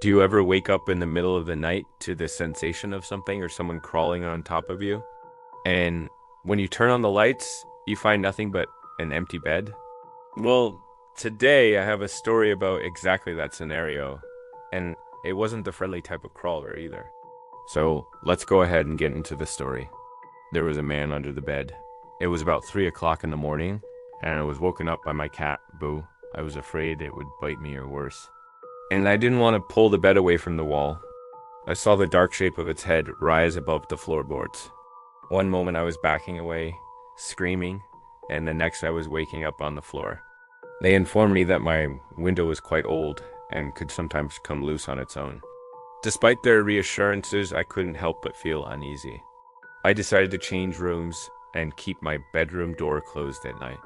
Do you ever wake up in the middle of the night to the sensation of something or someone crawling on top of you? And when you turn on the lights, you find nothing but an empty bed? Well, today I have a story about exactly that scenario, and it wasn't the friendly type of crawler either. So let's go ahead and get into the story. There was a man under the bed. It was about 3 o'clock in the morning, and I was woken up by my cat, Boo. I was afraid it would bite me or worse. And I didn't want to pull the bed away from the wall. I saw the dark shape of its head rise above the floorboards. One moment I was backing away, screaming, and the next I was waking up on the floor. They informed me that my window was quite old and could sometimes come loose on its own. Despite their reassurances, I couldn't help but feel uneasy. I decided to change rooms and keep my bedroom door closed at night.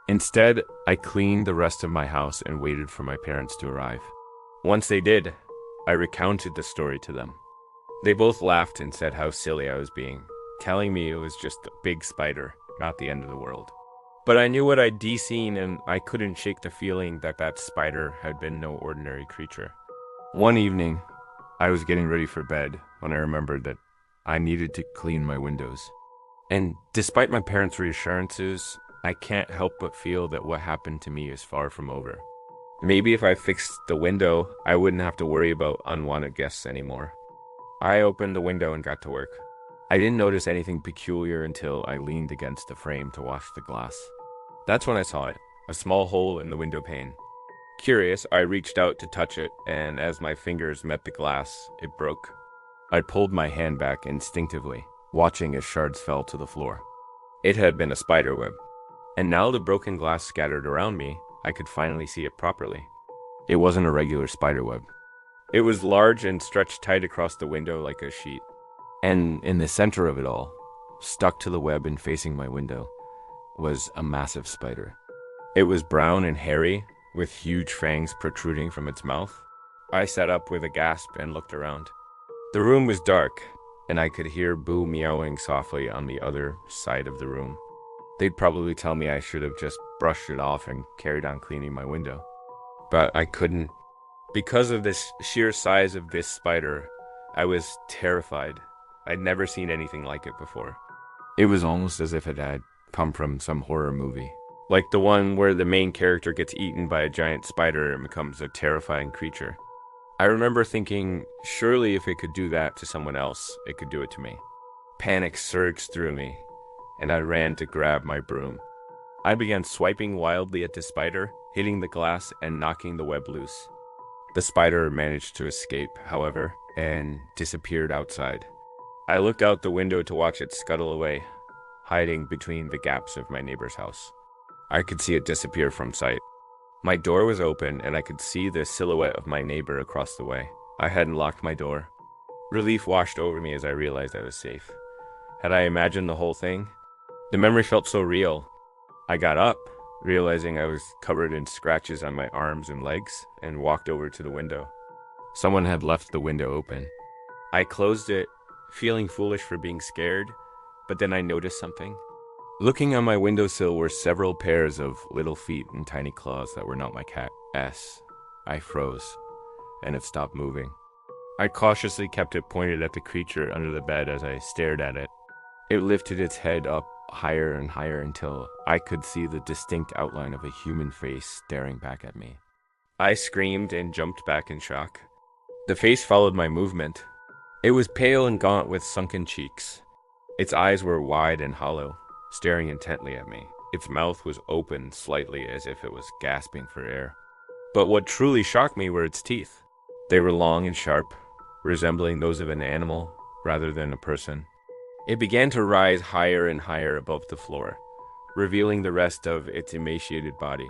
Instead, I cleaned the rest of my house and waited for my parents to arrive. Once they did, I recounted the story to them. They both laughed and said how silly I was being, telling me it was just a big spider, not the end of the world. But I knew what I'd seen, and I couldn't shake the feeling that that spider had been no ordinary creature. One evening, I was getting ready for bed when I remembered that I needed to clean my windows. And despite my parents' reassurances, I can't help but feel that what happened to me is far from over. Maybe if I fixed the window, I wouldn't have to worry about unwanted guests anymore. I opened the window and got to work. I didn't notice anything peculiar until I leaned against the frame to wash the glass. That's when I saw it, a small hole in the window pane. Curious, I reached out to touch it, and as my fingers met the glass, it broke. I pulled my hand back instinctively, watching as shards fell to the floor. It had been a spider web, and now the broken glass scattered around me, I could finally see it properly. It wasn't a regular spider web. It was large and stretched tight across the window like a sheet. And in the center of it all, stuck to the web and facing my window, was a massive spider. It was brown and hairy, with huge fangs protruding from its mouth. I sat up with a gasp and looked around. The room was dark, and I could hear Boo meowing softly on the other side of the room. They'd probably tell me I should have just brushed it off and carried on cleaning my window. But I couldn't. Because of the sheer size of this spider, I was terrified. I'd never seen anything like it before. It was almost as if it had come from some horror movie. Like the one where the main character gets eaten by a giant spider and becomes a terrifying creature. I remember thinking, surely if it could do that to someone else, it could do it to me. Panic surged through me, and I ran to grab my broom. I began swiping wildly at the spider, hitting the glass and knocking the web loose. The spider managed to escape, however, and disappeared outside. I looked out the window to watch it scuttle away, hiding between the gaps of my neighbor's house. I could see it disappear from sight. My door was open, and I could see the silhouette of my neighbor across the way. I hadn't locked my door. Relief washed over me as I realized I was safe. Had I imagined the whole thing? The memory felt so real. I got up, realizing I was covered in scratches on my arms and legs, and walked over to the window. Someone had left the window open. I closed it, feeling foolish for being scared, but then I noticed something. Looking on my windowsill were several pairs of little feet and tiny claws that were not my cat's. I froze, and it stopped moving. I cautiously kept it pointed at the creature under the bed as I stared at it. It lifted its head up higher and higher until I could see the distinct outline of a human face staring back at me. I screamed and jumped back in shock. The face followed my movement. It was pale and gaunt with sunken cheeks. Its eyes were wide and hollow, staring intently at me. Its mouth was open slightly as if it was gasping for air. But what truly shocked me were its teeth. They were long and sharp, resembling those of an animal rather than a person. It began to rise higher and higher above the floor, revealing the rest of its emaciated body.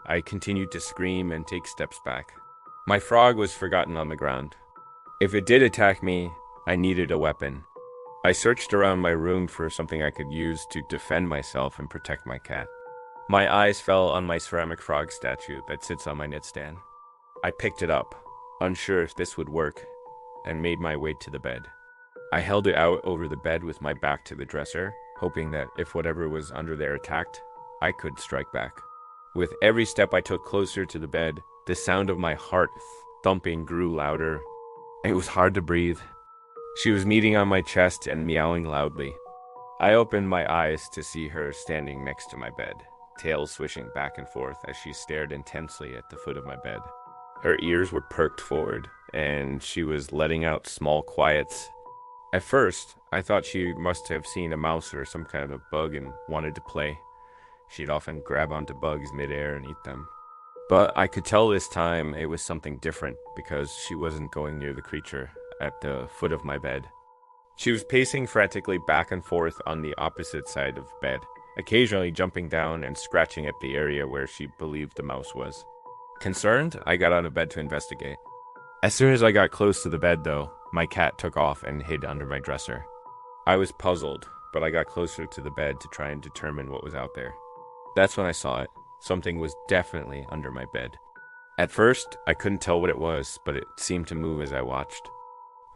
I continued to scream and take steps back. My frog was forgotten on the ground. If it did attack me, I needed a weapon. I searched around my room for something I could use to defend myself and protect my cat. My eyes fell on my ceramic frog statue that sits on my nightstand. I picked it up, unsure if this would work, and made my way to the bed. I held it out over the bed with my back to the dresser, hoping that if whatever was under there attacked, I could strike back. With every step I took closer to the bed, the sound of my heart thumping grew louder. It was hard to breathe. She was kneading on my chest and meowing loudly. I opened my eyes to see her standing next to my bed, tail swishing back and forth as she stared intensely at the foot of my bed. Her ears were perked forward, and she was letting out small quiets. At first, I thought she must have seen a mouse or some kind of bug and wanted to play. She'd often grab onto bugs midair and eat them. But I could tell this time it was something different because she wasn't going near the creature at the foot of my bed. She was pacing frantically back and forth on the opposite side of the bed, occasionally jumping down and scratching at the area where she believed the mouse was. Concerned, I got out of bed to investigate. As soon as I got close to the bed, though, my cat took off and hid under my dresser. I was puzzled, but I got closer to the bed to try and determine what was out there. That's when I saw it. Something was definitely under my bed. At first, I couldn't tell what it was, but it seemed to move as I watched.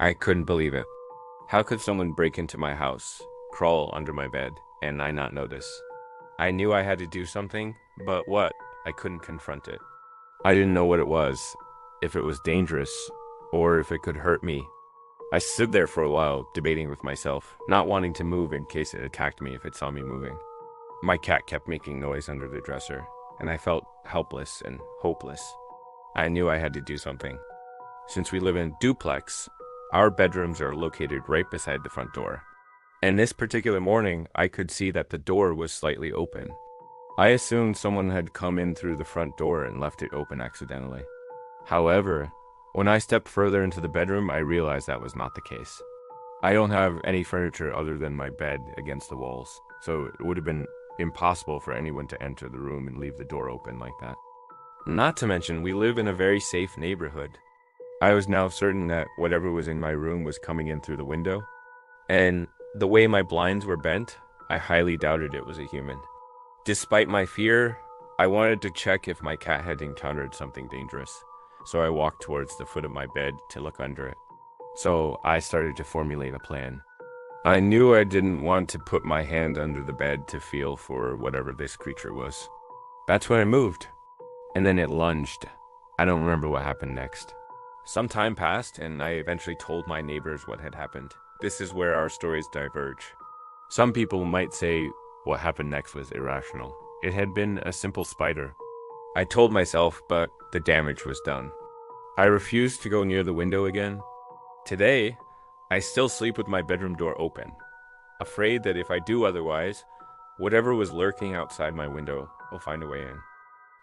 I couldn't believe it. How could someone break into my house, crawl under my bed, and I not notice? I knew I had to do something, but what? I couldn't confront it. I didn't know what it was, if it was dangerous, or if it could hurt me. I stood there for a while, debating with myself, not wanting to move in case it attacked me if it saw me moving. My cat kept making noise under the dresser, and I felt helpless and hopeless. I knew I had to do something. Since we live in a duplex, our bedrooms are located right beside the front door. And this particular morning, I could see that the door was slightly open. I assumed someone had come in through the front door and left it open accidentally. However, when I stepped further into the bedroom, I realized that was not the case. I don't have any furniture other than my bed against the walls, so it would have been impossible for anyone to enter the room and leave the door open like that. Not to mention, we live in a very safe neighborhood. I was now certain that whatever was in my room was coming in through the window, and the way my blinds were bent, I highly doubted it was a human. Despite my fear, I wanted to check if my cat had encountered something dangerous, so I walked towards the foot of my bed to look under it. So I started to formulate a plan. I knew I didn't want to put my hand under the bed to feel for whatever this creature was. That's when I moved, and then it lunged. I don't remember what happened next. Some time passed, and I eventually told my neighbors what had happened. This is where our stories diverge. Some people might say what happened next was irrational. It had been a simple spider. I told myself, but the damage was done. I refused to go near the window again. Today, I still sleep with my bedroom door open, afraid that if I do otherwise, whatever was lurking outside my window will find a way in.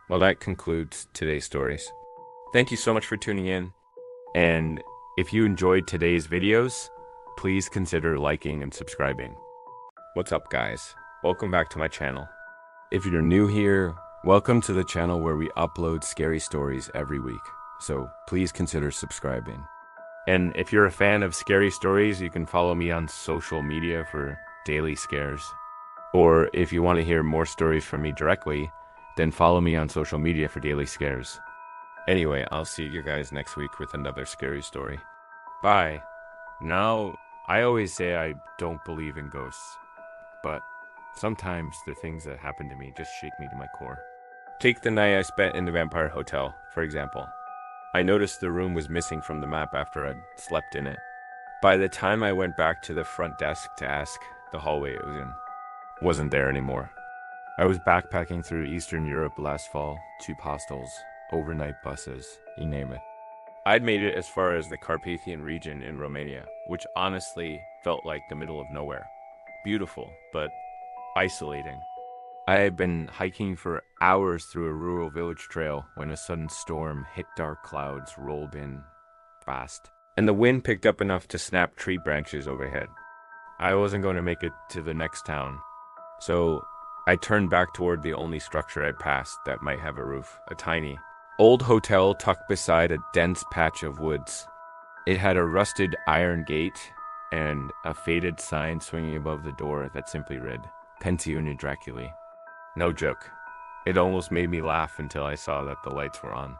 Well, that concludes today's stories. Thank you so much for tuning in. And if you enjoyed today's videos, please consider liking and subscribing. What's up, guys? Welcome back to my channel. If you're new here, welcome to the channel where we upload scary stories every week. So please consider subscribing. And if you're a fan of scary stories, you can follow me on social media for daily scares. Or if you want to hear more stories from me directly, then follow me on social media for daily scares. Anyway, I'll see you guys next week with another scary story. Bye. Now, I always say I don't believe in ghosts, but sometimes the things that happen to me just shake me to my core. Take the night I spent in the Vampire Hotel, for example. I noticed the room was missing from the map after I'd slept in it. By the time I went back to the front desk to ask, the hallway it was in wasn't there anymore. I was backpacking through Eastern Europe last fall, cheap hostels, overnight buses, you name it. I'd made it as far as the Carpathian region in Romania, which honestly felt like the middle of nowhere. Beautiful, but isolating. I had been hiking for hours through a rural village trail when a sudden storm hit dark clouds rolled in fast, and the wind picked up enough to snap tree branches overhead. I wasn't going to make it to the next town, so I turned back toward the only structure I'd passed that might have a roof, a tiny, old hotel tucked beside a dense patch of woods. It had a rusted iron gate and a faded sign swinging above the door that simply read, Pensione Draculae. No joke. It almost made me laugh until I saw that the lights were on.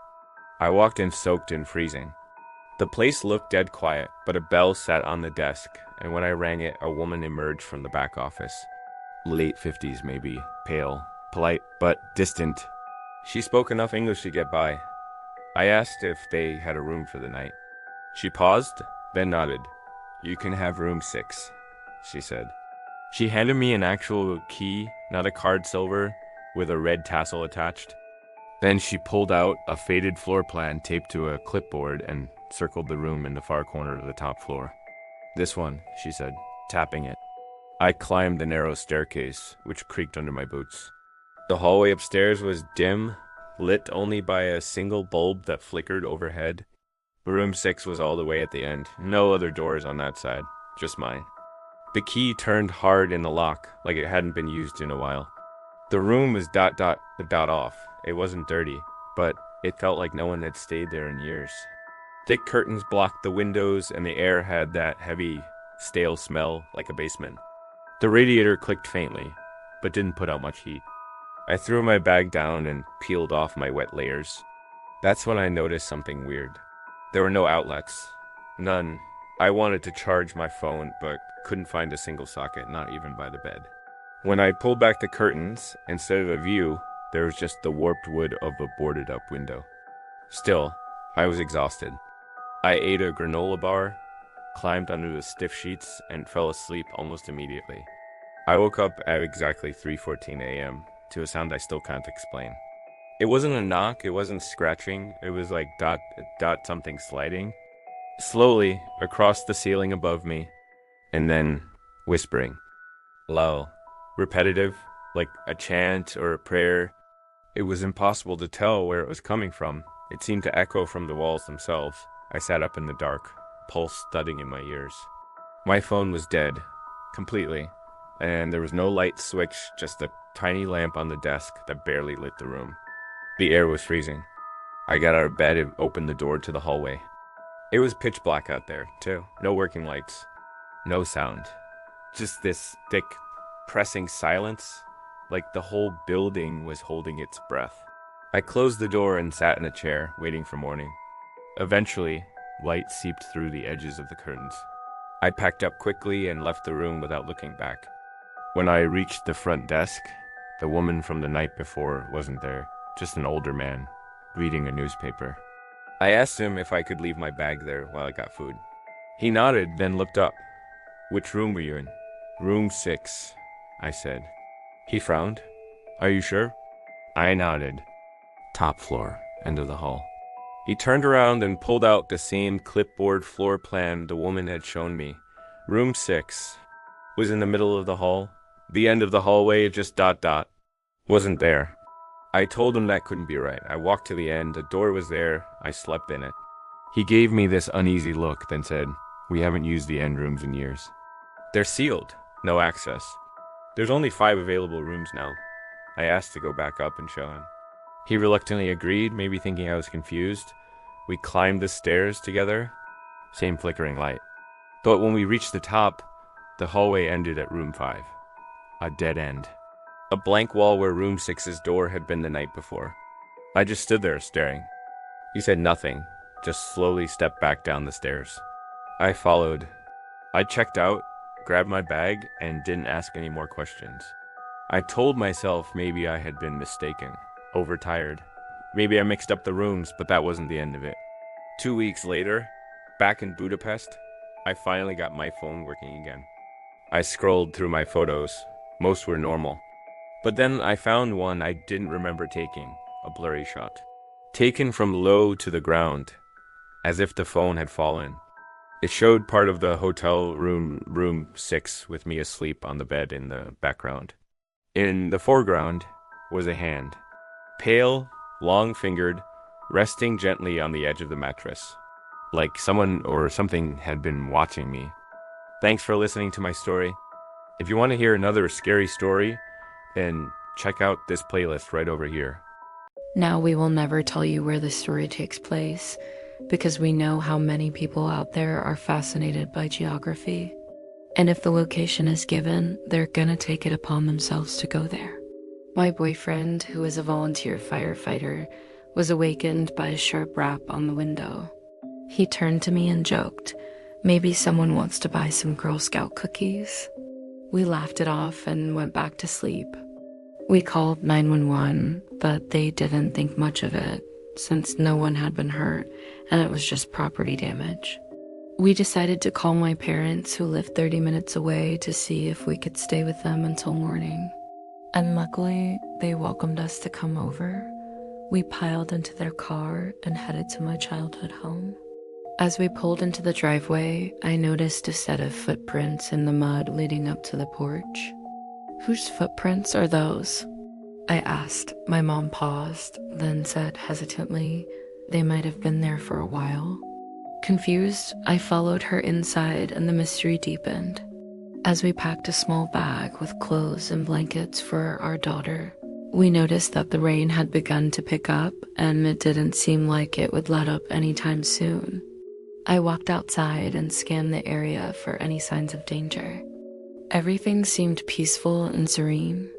I walked in soaked and freezing. The place looked dead quiet, but a bell sat on the desk, and when I rang it, a woman emerged from the back office. Late 50s maybe, pale, polite, but distant. She spoke enough English to get by. I asked if they had a room for the night. She paused, then nodded. "You can have room 6, she said. She handed me an actual key, not a card silver, with a red tassel attached. Then she pulled out a faded floor plan taped to a clipboard and circled the room in the far corner of the top floor. "This one," she said, tapping it. I climbed the narrow staircase, which creaked under my boots. The hallway upstairs was dim, lit only by a single bulb that flickered overhead. Room 6 was all the way at the end. No other doors on that side, just mine. The key turned hard in the lock, like it hadn't been used in a while. The room was dot off. It wasn't dirty, but it felt like no one had stayed there in years. Thick curtains blocked the windows, and the air had that heavy, stale smell like a basement. The radiator clicked faintly, but didn't put out much heat. I threw my bag down and peeled off my wet layers. That's when I noticed something weird. There were no outlets. None. I wanted to charge my phone, but couldn't find a single socket, not even by the bed. When I pulled back the curtains, instead of a view, there was just the warped wood of a boarded-up window. Still, I was exhausted. I ate a granola bar, climbed under the stiff sheets, and fell asleep almost immediately. I woke up at exactly 3:14 a.m. to a sound I still can't explain. It wasn't a knock, it wasn't scratching, it was like dot something sliding. Slowly, across the ceiling above me, and then whispering. Low. Repetitive, like a chant or a prayer. It was impossible to tell where it was coming from. It seemed to echo from the walls themselves. I sat up in the dark, pulse thudding in my ears. My phone was dead, completely, and there was no light switch, just a tiny lamp on the desk that barely lit the room. The air was freezing. I got out of bed and opened the door to the hallway. It was pitch black out there, too. No working lights. No sound. Just this thick, pressing silence, like the whole building was holding its breath. I closed the door and sat in a chair, waiting for morning. Eventually, light seeped through the edges of the curtains. I packed up quickly and left the room without looking back. When I reached the front desk, the woman from the night before wasn't there, just an older man, reading a newspaper. I asked him if I could leave my bag there while I got food. He nodded, then looked up. "Which room were you in?" "Room 6, I said. He frowned. "Are you sure?" I nodded. "Top floor, end of the hall." He turned around and pulled out the same clipboard floor plan the woman had shown me. Room 6 was in the middle of the hall. The end of the hallway, just wasn't there. I told him that couldn't be right. I walked to the end, the door was there, I slept in it. He gave me this uneasy look, then said, "We haven't used the end rooms in years. They're sealed, no access. There's only 5 available rooms now." I asked to go back up and show him. He reluctantly agreed, maybe thinking I was confused. We climbed the stairs together, same flickering light. But when we reached the top, the hallway ended at room 5. A dead end. A blank wall where room 6's door had been the night before. I just stood there staring. He said nothing, just slowly stepped back down the stairs. I followed. I checked out, grabbed my bag, and didn't ask any more questions. I told myself maybe I had been mistaken, overtired. Maybe I mixed up the rooms, but that wasn't the end of it. 2 weeks later, back in Budapest, I finally got my phone working again. I scrolled through my photos. Most were normal. But then I found one I didn't remember taking, a blurry shot. Taken from low to the ground, as if the phone had fallen. It showed part of the hotel room 6, with me asleep on the bed in the background. In the foreground was a hand, pale, long-fingered, resting gently on the edge of the mattress, like someone or something had been watching me. Thanks for listening to my story. If you want to hear another scary story, then check out this playlist right over here. Now we will never tell you where the story takes place, because we know how many people out there are fascinated by geography. And if the location is given, they're gonna take it upon themselves to go there. My boyfriend, who is a volunteer firefighter, was awakened by a sharp rap on the window. He turned to me and joked, "Maybe someone wants to buy some Girl Scout cookies." We laughed it off and went back to sleep. We called 911, but they didn't think much of it. since no one had been hurt and it was just property damage. We decided to call my parents, who lived 30 minutes away, to see if we could stay with them until morning. And luckily, they welcomed us to come over. We piled into their car and headed to my childhood home. As we pulled into the driveway, I noticed a set of footprints in the mud leading up to the porch. "Whose footprints are those?" I asked. My mom paused, then said hesitantly, "They might have been there for a while." Confused, I followed her inside and the mystery deepened. As we packed a small bag with clothes and blankets for our daughter, we noticed that the rain had begun to pick up and it didn't seem like it would let up anytime soon. I walked outside and scanned the area for any signs of danger. Everything seemed peaceful and serene.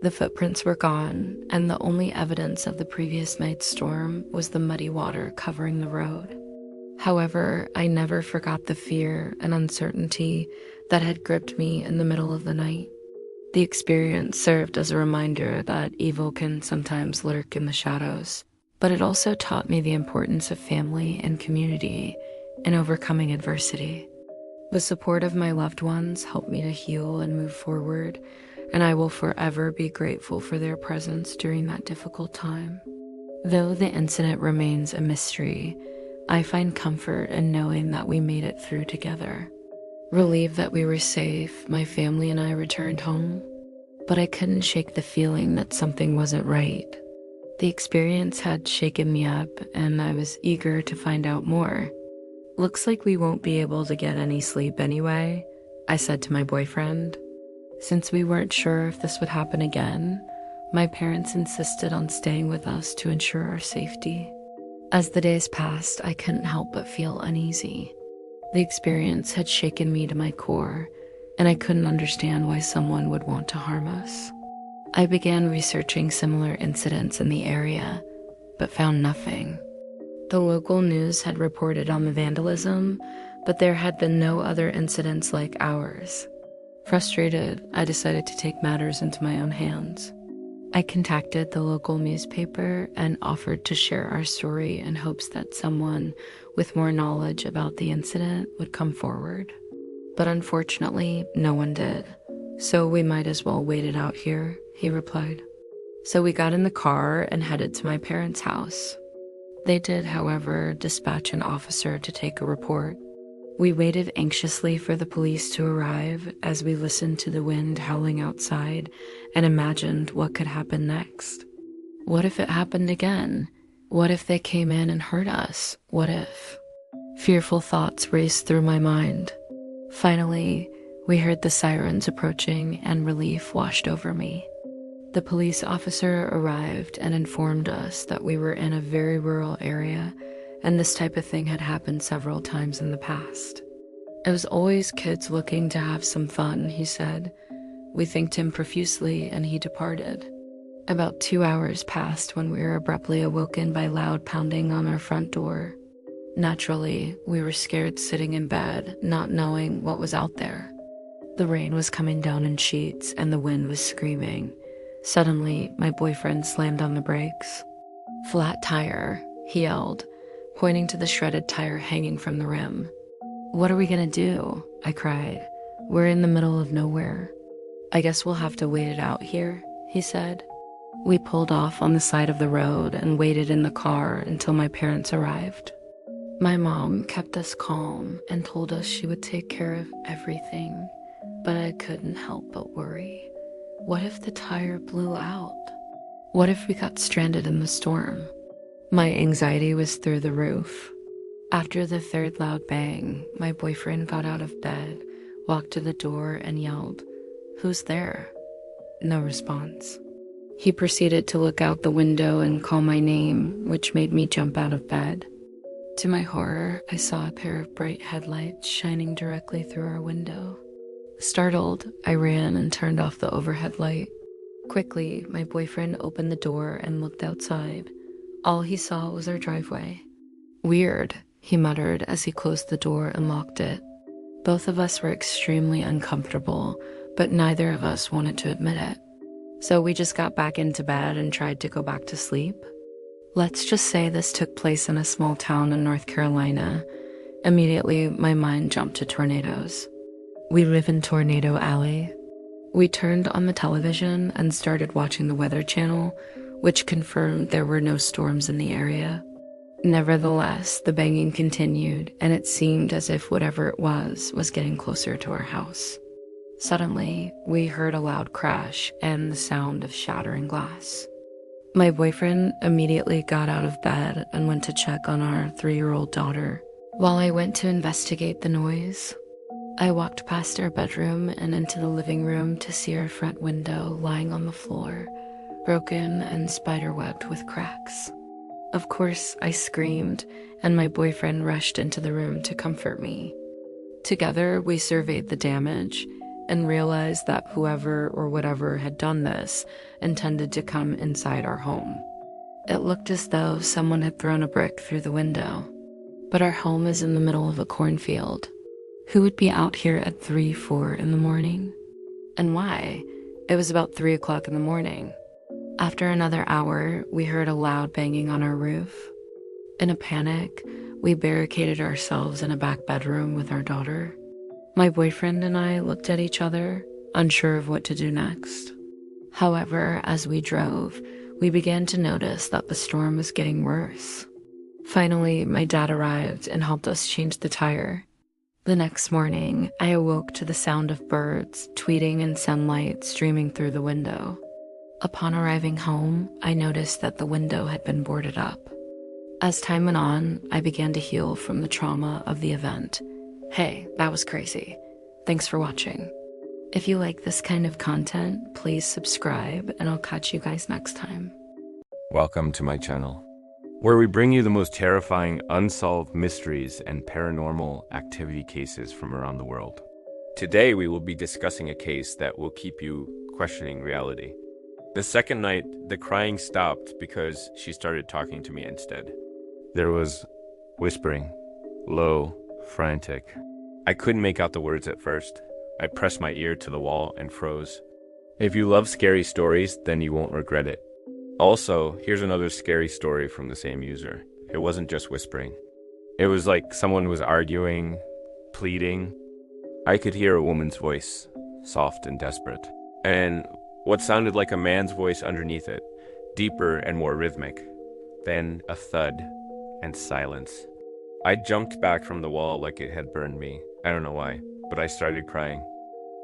The footprints were gone, and the only evidence of the previous night's storm was the muddy water covering the road. However, I never forgot the fear and uncertainty that had gripped me in the middle of the night. The experience served as a reminder that evil can sometimes lurk in the shadows, but it also taught me the importance of family and community in overcoming adversity. The support of my loved ones helped me to heal and move forward, and I will forever be grateful for their presence during that difficult time. Though the incident remains a mystery, I find comfort in knowing that we made it through together. Relieved that we were safe, my family and I returned home, but I couldn't shake the feeling that something wasn't right. The experience had shaken me up, and I was eager to find out more. "Looks like we won't be able to get any sleep anyway," I said to my boyfriend. Since we weren't sure if this would happen again, my parents insisted on staying with us to ensure our safety. As the days passed, I couldn't help but feel uneasy. The experience had shaken me to my core, and I couldn't understand why someone would want to harm us. I began researching similar incidents in the area, but found nothing. The local news had reported on the vandalism, but there had been no other incidents like ours. Frustrated, I decided to take matters into my own hands. I contacted the local newspaper and offered to share our story in hopes that someone with more knowledge about the incident would come forward. But unfortunately, no one did. "So we might as well wait it out here," he replied. So we got in the car and headed to my parents' house. They did, however, dispatch an officer to take a report. We waited anxiously for the police to arrive as we listened to the wind howling outside and imagined what could happen next. What if it happened again? What if they came in and hurt us? What if? Fearful thoughts raced through my mind. Finally, we heard the sirens approaching and relief washed over me. The police officer arrived and informed us that we were in a very rural area and this type of thing had happened several times in the past. It was always kids looking to have some fun, he said. We thanked him profusely and he departed. About 2 hours passed when we were abruptly awoken by loud pounding on our front door. Naturally, we were scared sitting in bed, not knowing what was out there. The rain was coming down in sheets and the wind was screaming. Suddenly, my boyfriend slammed on the brakes. "Flat tire," he yelled, pointing to the shredded tire hanging from the rim. "What are we gonna do?" I cried. "We're in the middle of nowhere." "I guess we'll have to wait it out here," he said. We pulled off on the side of the road and waited in the car until my parents arrived. My mom kept us calm and told us she would take care of everything, but I couldn't help but worry. What if the tire blew out? What if we got stranded in the storm? My anxiety was through the roof. After the third loud bang, my boyfriend got out of bed, walked to the door, and yelled, "Who's there?" No response. He proceeded to look out the window and call my name, which made me jump out of bed. To my horror, I saw a pair of bright headlights shining directly through our window. Startled, I ran and turned off the overhead light. Quickly, my boyfriend opened the door and looked outside. All he saw was our driveway. "Weird," he muttered as he closed the door and locked it. Both of us were extremely uncomfortable, but neither of us wanted to admit it. So we just got back into bed and tried to go back to sleep. Let's just say this took place in a small town in North Carolina. Immediately, my mind jumped to tornadoes. We live in Tornado Alley. We turned on the television and started watching the Weather Channel, which confirmed there were no storms in the area. Nevertheless, the banging continued, and it seemed as if whatever it was getting closer to our house. Suddenly, we heard a loud crash and the sound of shattering glass. My boyfriend immediately got out of bed and went to check on our 3-year-old daughter. While I went to investigate the noise, I walked past our bedroom and into the living room to see our front window lying on the floor, broken and spiderwebbed with cracks. Of course, I screamed, and my boyfriend rushed into the room to comfort me. Together, we surveyed the damage and realized that whoever or whatever had done this intended to come inside our home. It looked as though someone had thrown a brick through the window, but our home is in the middle of a cornfield. Who would be out here at 3-4 in the morning? And why? It was about 3 o'clock in the morning. After another hour, we heard a loud banging on our roof. In a panic, we barricaded ourselves in a back bedroom with our daughter. My boyfriend and I looked at each other, unsure of what to do next. However, as we drove, we began to notice that the storm was getting worse. Finally, my dad arrived and helped us change the tire. The next morning, I awoke to the sound of birds tweeting and sunlight streaming through the window. Upon arriving home, I noticed that the window had been boarded up. As time went on, I began to heal from the trauma of the event. Hey, that was crazy. Thanks for watching. If you like this kind of content, please subscribe, and I'll catch you guys next time. Welcome to my channel, where we bring you the most terrifying unsolved mysteries and paranormal activity cases from around the world. Today, we will be discussing a case that will keep you questioning reality. The second night, the crying stopped because she started talking to me instead. There was whispering, low, frantic. I couldn't make out the words at first. I pressed my ear to the wall and froze. If you love scary stories, then you won't regret it. Also, here's another scary story from the same user. It wasn't just whispering. It was like someone was arguing, pleading. I could hear a woman's voice, soft and desperate, and what sounded like a man's voice underneath it, deeper and more rhythmic. Then a thud and silence. I jumped back from the wall like it had burned me. I don't know why, but I started crying.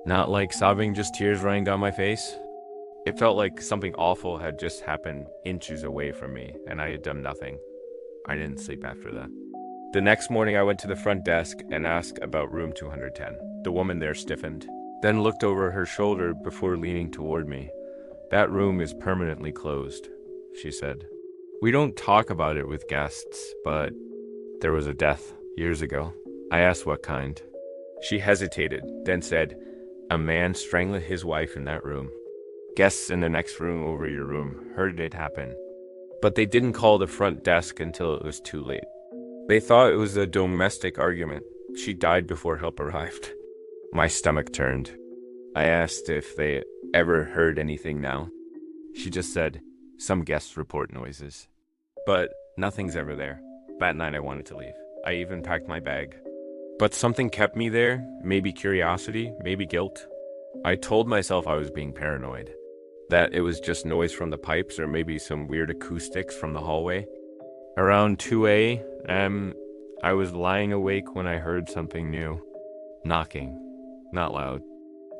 Not like sobbing, just tears running down my face. It felt like something awful had just happened inches away from me, and I had done nothing. I didn't sleep after that. The next morning, I went to the front desk and asked about room 210. The woman there stiffened, then looked over her shoulder before leaning toward me. That room is permanently closed, she said. We don't talk about it with guests, but there was a death years ago. I asked what kind. She hesitated, then said, a man strangled his wife in that room. Guests in the next room over your room heard it happen, but they didn't call the front desk until it was too late. They thought it was a domestic argument. She died before help arrived. My stomach turned. I asked if they ever heard anything now. She just said, some guests report noises, but nothing's ever there. That night I wanted to leave. I even packed my bag. But something kept me there, maybe curiosity, maybe guilt. I told myself I was being paranoid, that it was just noise from the pipes or maybe some weird acoustics from the hallway. Around 2 a.m., I was lying awake when I heard something new. Knocking. Not loud.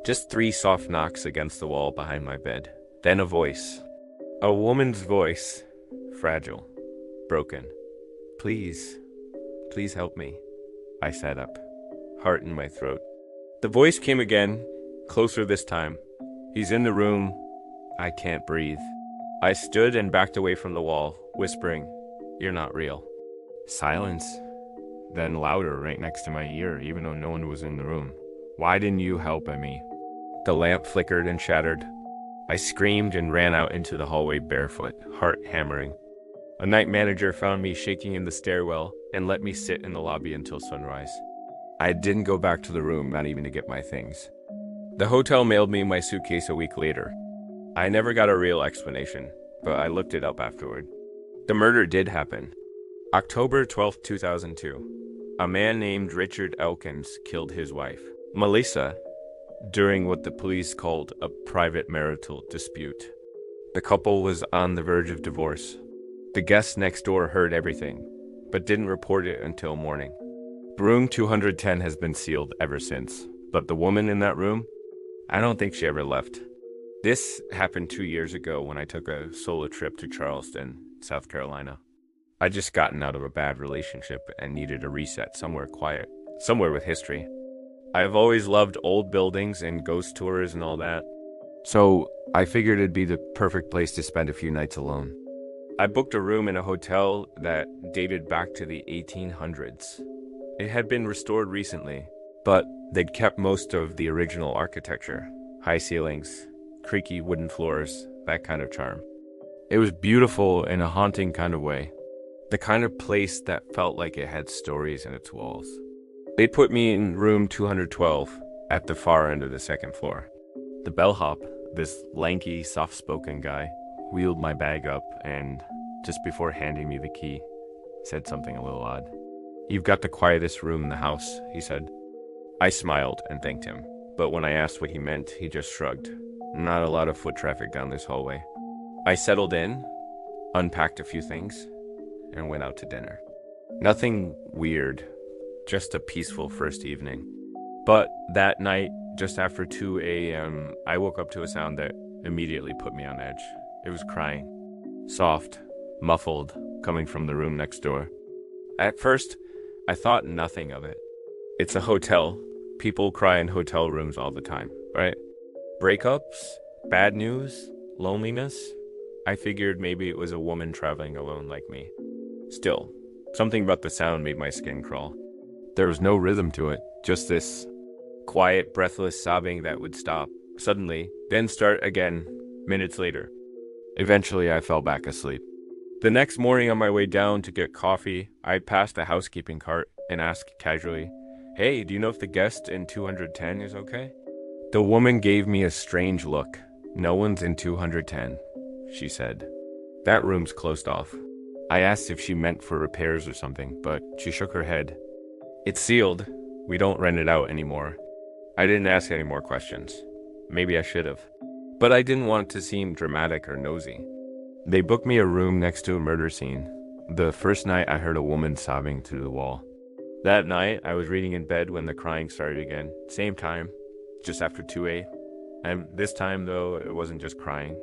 Just 3 soft knocks against the wall behind my bed. Then a voice. A woman's voice. Fragile. Broken. Please help me. I sat up, heart in my throat. The voice came again, closer this time. He's in the room. I can't breathe. I stood and backed away from the wall, whispering, you're not real. Silence. Then louder right next to my ear, even though no one was in the room. Why didn't you help me? The lamp flickered and shattered. I screamed and ran out into the hallway barefoot, heart hammering. A night manager found me shaking in the stairwell and let me sit in the lobby until sunrise. I didn't go back to the room, not even to get my things. The hotel mailed me my suitcase a week later. I never got a real explanation, but I looked it up afterward. The murder did happen. October 12th, 2002. A man named Richard Elkins killed his wife, Melissa, during what the police called a private marital dispute. The couple was on the verge of divorce. The guests next door heard everything, but didn't report it until morning. Room 210 has been sealed ever since, but the woman in that room, I don't think she ever left. This happened 2 years ago when I took a solo trip to Charleston, South Carolina. I'd just gotten out of a bad relationship and needed a reset somewhere quiet, somewhere with history. I've always loved old buildings and ghost tours and all that, so I figured it'd be the perfect place to spend a few nights alone. I booked a room in a hotel that dated back to the 1800s. It had been restored recently, but they'd kept most of the original architecture, high ceilings, creaky wooden floors, that kind of charm. It was beautiful in a haunting kind of way, the kind of place that felt like it had stories in its walls. They put me in room 212 at the far end of the second floor. The bellhop, this lanky, soft-spoken guy, wheeled my bag up and, just before handing me the key, said something a little odd. "You've got the quietest room in the house," he said. I smiled and thanked him, but when I asked what he meant, he just shrugged. Not a lot of foot traffic down this hallway. I settled in, unpacked a few things, and went out to dinner. Nothing weird, just a peaceful first evening. But that night, just after 2 a.m., I woke up to a sound that immediately put me on edge. It was crying. Soft, muffled, coming from the room next door. At first, I thought nothing of it. It's a hotel. People cry in hotel rooms all the time, right? Breakups, bad news, loneliness. I figured maybe it was a woman traveling alone like me. Still, something about the sound made my skin crawl. There was no rhythm to it, just this quiet, breathless sobbing that would stop suddenly, then start again minutes later. Eventually, I fell back asleep. The next morning on my way down to get coffee, I passed a housekeeping cart and asked casually, "Hey, do you know if the guest in 210 is okay?" The woman gave me a strange look. "No one's in 210, she said. That room's closed off." I asked if she meant for repairs or something, but she shook her head. "It's sealed. We don't rent it out anymore." I didn't ask any more questions. Maybe I should have. But I didn't want to seem dramatic or nosy. They booked me a room next to a murder scene. The first night I heard a woman sobbing through the wall. That night I was reading in bed when the crying started again. Same time, just after 2 a.m. And this time though, it wasn't just crying.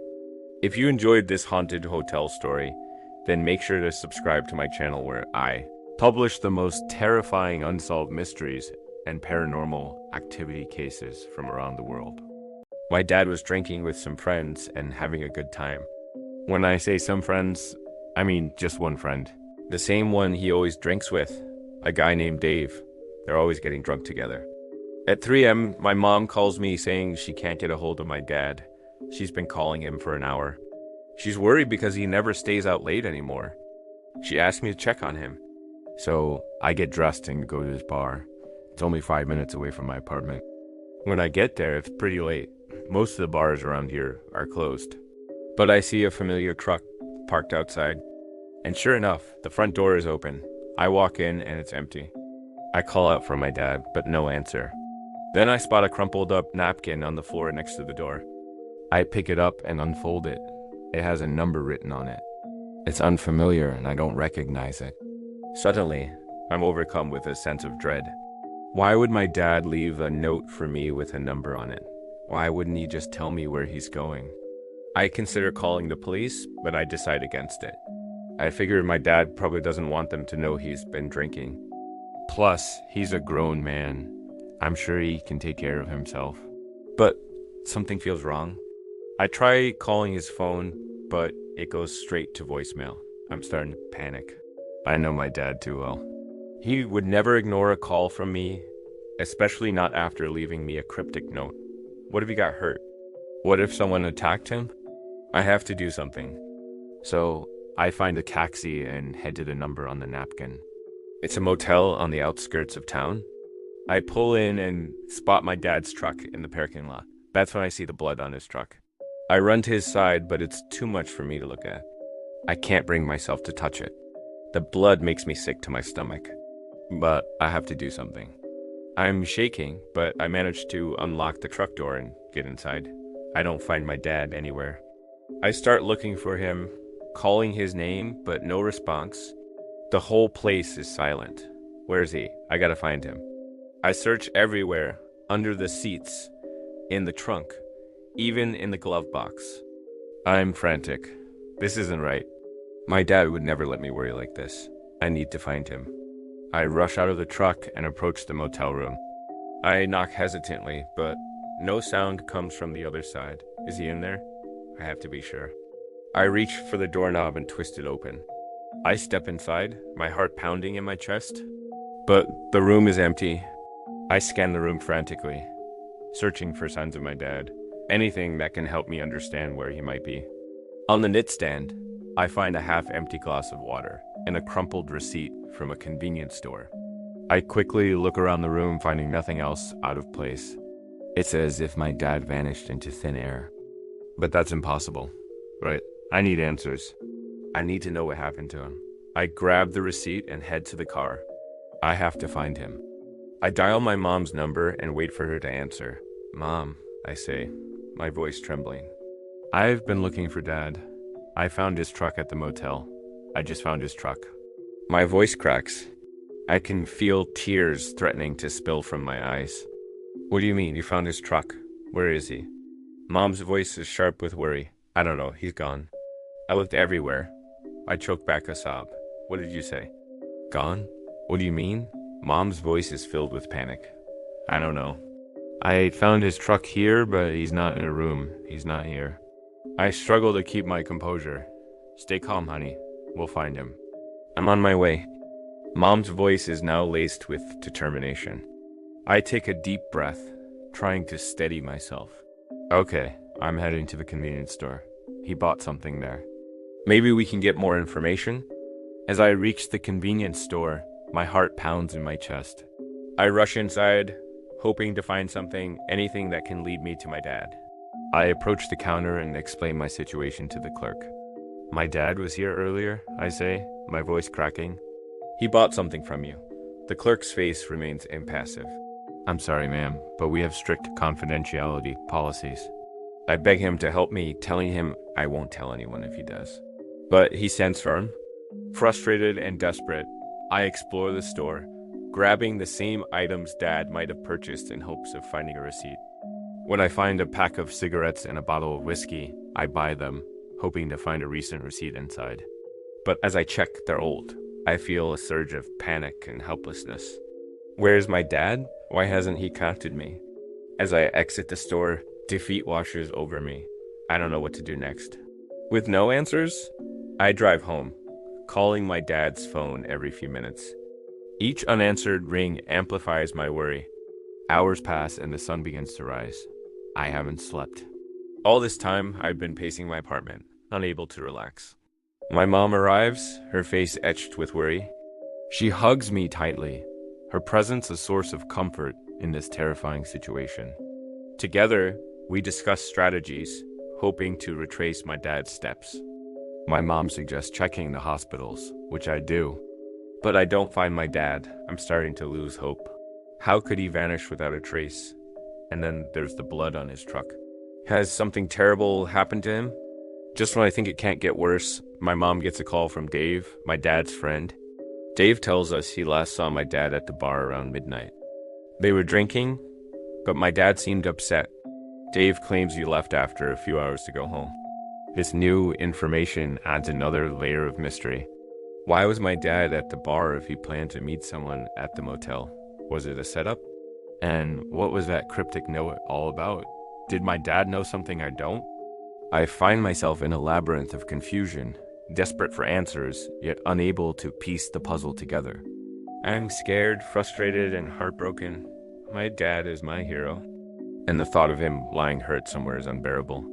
If you enjoyed this haunted hotel story, then make sure to subscribe to my channel where I publish the most terrifying unsolved mysteries and paranormal activity cases from around the world. My dad was drinking with some friends and having a good time. When I say some friends, I mean just one friend. The same one he always drinks with, a guy named Dave. They're always getting drunk together. At 3 a.m., my mom calls me saying she can't get a hold of my dad. She's been calling him for an hour. She's worried because he never stays out late anymore. She asked me to check on him. So I get dressed and go to his bar. It's only 5 minutes away from my apartment. When I get there, it's pretty late. Most of the bars around here are closed. But I see a familiar truck parked outside. And sure enough, the front door is open. I walk in and it's empty. I call out for my dad, but no answer. Then I spot a crumpled up napkin on the floor next to the door. I pick it up and unfold it. It has a number written on it. It's unfamiliar and I don't recognize it. Suddenly, I'm overcome with a sense of dread. Why would my dad leave a note for me with a number on it? Why wouldn't he just tell me where he's going? I consider calling the police, but I decide against it. I figure my dad probably doesn't want them to know he's been drinking. Plus, he's a grown man. I'm sure he can take care of himself. But something feels wrong. I try calling his phone, but it goes straight to voicemail. I'm starting to panic. I know my dad too well. He would never ignore a call from me, especially not after leaving me a cryptic note. What if he got hurt? What if someone attacked him? I have to do something. So I find a taxi and head to the number on the napkin. It's a motel on the outskirts of town. I pull in and spot my dad's truck in the parking lot. That's when I see the blood on his truck. I run to his side, but it's too much for me to look at. I can't bring myself to touch it. The blood makes me sick to my stomach. But I have to do something. I'm shaking, but I manage to unlock the truck door and get inside. I don't find my dad anywhere. I start looking for him, calling his name, but no response. The whole place is silent. Where is he? I gotta find him. I search everywhere, under the seats, in the trunk, even in the glove box. I'm frantic. This isn't right. My dad would never let me worry like this. I need to find him. I rush out of the truck and approach the motel room. I knock hesitantly, but no sound comes from the other side. Is he in there? I have to be sure. I reach for the doorknob and twist it open. I step inside, my heart pounding in my chest. But the room is empty. I scan the room frantically, searching for signs of my dad. Anything that can help me understand where he might be. On the nightstand, I find a half-empty glass of water and a crumpled receipt from a convenience store. I quickly look around the room, finding nothing else out of place. It's as if my dad vanished into thin air. But that's impossible, right? I need answers. I need to know what happened to him. I grab the receipt and head to the car. I have to find him. I dial my mom's number and wait for her to answer. Mom, I say, my voice trembling. I've been looking for Dad. I found his truck at the motel. I just found his truck. My voice cracks. I can feel tears threatening to spill from my eyes. What do you mean, you found his truck? Where is he? Mom's voice is sharp with worry. I don't know, he's gone. I looked everywhere. I choked back a sob. What did you say? Gone? What do you mean? Mom's voice is filled with panic. I don't know. I found his truck here, but he's not in a room. He's not here. I struggle to keep my composure. Stay calm, honey. We'll find him. I'm on my way. Mom's voice is now laced with determination. I take a deep breath, trying to steady myself. Okay, I'm heading to the convenience store. He bought something there. Maybe we can get more information? As I reach the convenience store, my heart pounds in my chest. I rush inside, hoping to find something, anything that can lead me to my dad. I approach the counter and explain my situation to the clerk. My dad was here earlier, I say, my voice cracking. He bought something from you. The clerk's face remains impassive. I'm sorry, ma'am, but we have strict confidentiality policies. I beg him to help me, telling him I won't tell anyone if he does. But he stands firm. Frustrated and desperate, I explore the store, grabbing the same items Dad might have purchased in hopes of finding a receipt. When I find a pack of cigarettes and a bottle of whiskey, I buy them, hoping to find a recent receipt inside. But as I check, they're old. I feel a surge of panic and helplessness. Where's my dad? Why hasn't he contacted me? As I exit the store, defeat washes over me. I don't know what to do next. With no answers, I drive home, calling my dad's phone every few minutes. Each unanswered ring amplifies my worry. Hours pass and the sun begins to rise. I haven't slept. All this time, I've been pacing my apartment, unable to relax. My mom arrives, her face etched with worry. She hugs me tightly, her presence a source of comfort in this terrifying situation. Together, we discuss strategies, hoping to retrace my dad's steps. My mom suggests checking the hospitals, which I do. But I don't find my dad. I'm starting to lose hope. How could he vanish without a trace? And then there's the blood on his truck. Has something terrible happened to him? Just when I think it can't get worse, my mom gets a call from Dave, my dad's friend. Dave tells us he last saw my dad at the bar around midnight. They were drinking, but my dad seemed upset. Dave claims he left after a few hours to go home. This new information adds another layer of mystery. Why was my dad at the bar if he planned to meet someone at the motel? Was it a setup? And what was that cryptic note all about? Did my dad know something I don't? I find myself in a labyrinth of confusion, desperate for answers, yet unable to piece the puzzle together. I'm scared, frustrated, and heartbroken. My dad is my hero, and the thought of him lying hurt somewhere is unbearable.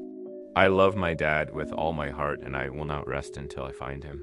I love my dad with all my heart, and I will not rest until I find him.